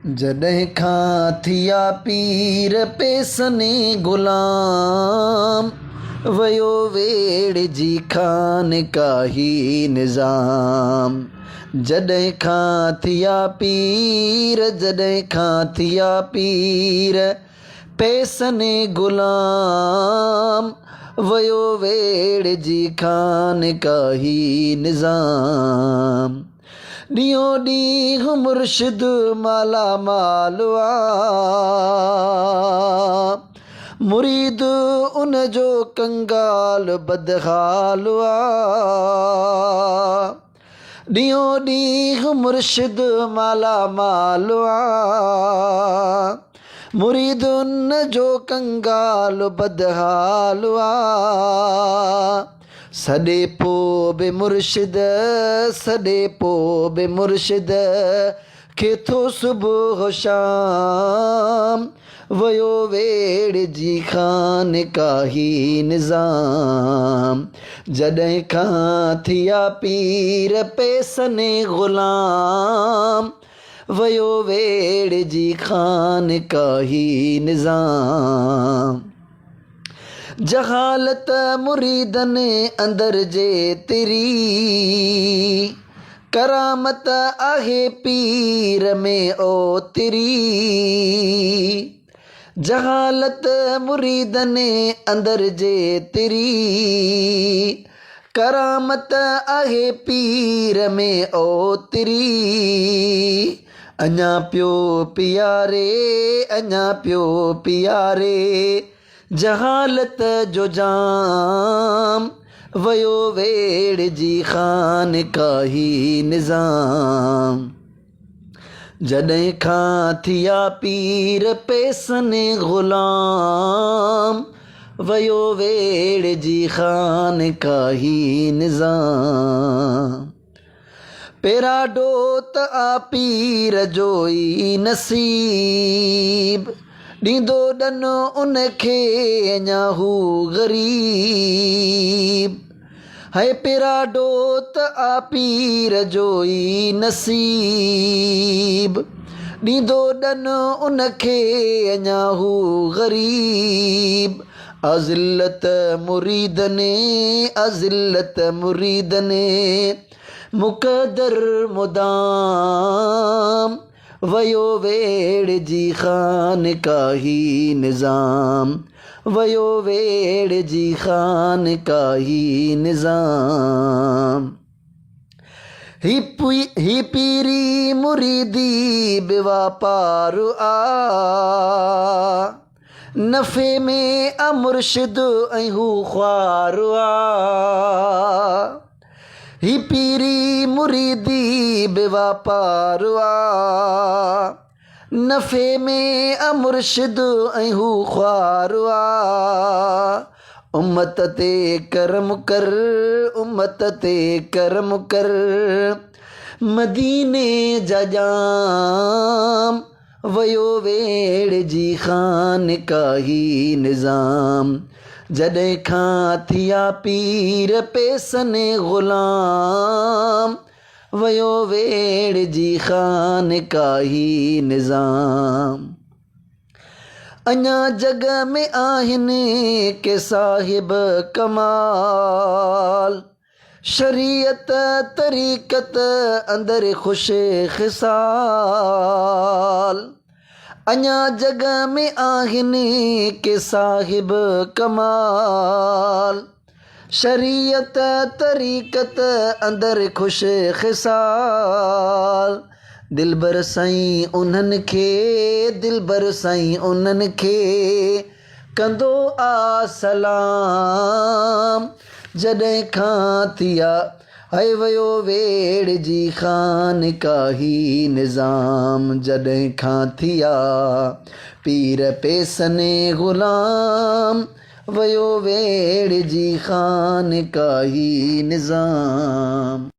जॾहिं खां थिया पीर पेसने ग़ुलाम, वयो वेड़िजी खानकाही निज़ाम। जॾहिं खां थिया पीर, जॾहिं खां थिया पीर पेसने ग़ुलाम, वयो वेड़िजी खानकाही निज़ाम। ॾींहों ॾींहुं मुर्शिद माला माल मुरीद उन जो कंगाल बदहाल ॾींहों ॾींहुं मुर्शिद माला माल मुरीद उन जो कंगाल बदहाल सॾे पोइ बि मुर्शिद, सॾे पोइ बि मुर्शिद खे थो सुबुह शाम, वयो वेड़िजी खानकाही निज़ाम। जॾहिं खां थिया पीर पेसने ग़ुलाम, वयो वेड़िजी खानकाही निज़ाम। जहालत मुरीदनि अंदर जे तिरी, करामत आहे पीर में ओतिरी। जहालत मुरीदनि अंदर जे तिरी, करामत आहे पीर में ओतिरी। अञा पियो पियारे, अञा पियो पियारे जहालत जो जाम, वयो वेड़िजी खानकाही निज़ाम। जॾहिं खां थिया पीर पेसने ग़ुलाम, वयो वेड़िजी खानकाही निज़ाम। पेरा ॾोत आ पीर जो ई नसीब, ॾींदो ॾन उनखे अञा हू ग़रीब। है पेरा ॾोत आ पीर जो ई नसीब, ॾींदो ॾन उनखे अञा हू ग़रीब। अज़िलत मुरीदने, अज़िलत मुरीदने मुक़दर मुदाम, वयो वेड़िजी खानकाही निज़ाम, वयो वेड़िजी खानकाही निज़ाम। ही पीरी मुरीदी बेवापार नफ़े में आ मुर्शिद ऐं हू ख्वार ही पीरी मुरीदी बेवापार नफ़े में आ मुर्शिद ऐं हू ख्वार उम्मत ते करम कर, उम्मत ते करम कर मदीने जा जाम, वयो वेड़िजी खानकाही निज़ाम। जॾहिं खां थिया पीर पेसने ग़ुलाम, वयो वेड़िजी खानकाही निज़ाम। अञा जग में आहिनि के साहिब कमाल, शरीयत तरीक़त अंदर ख़ुश ख़िसाल। अञा जग में आहिनि के साहिब कमाल, शरीयत तरीक़त अंदर ख़ुश ख़िसाल। दिलबर साईं उन्हनि खे, दिलबर साईं उन्हनि खे कंदो आ सलाम। जॾहिं खां थिया है वयो वेड़िजी खानकाही निज़ाम। जॾहिं खां थिया पीर पेसने ग़ुलाम, वयो वेड़िजी खानकाही निज़ाम।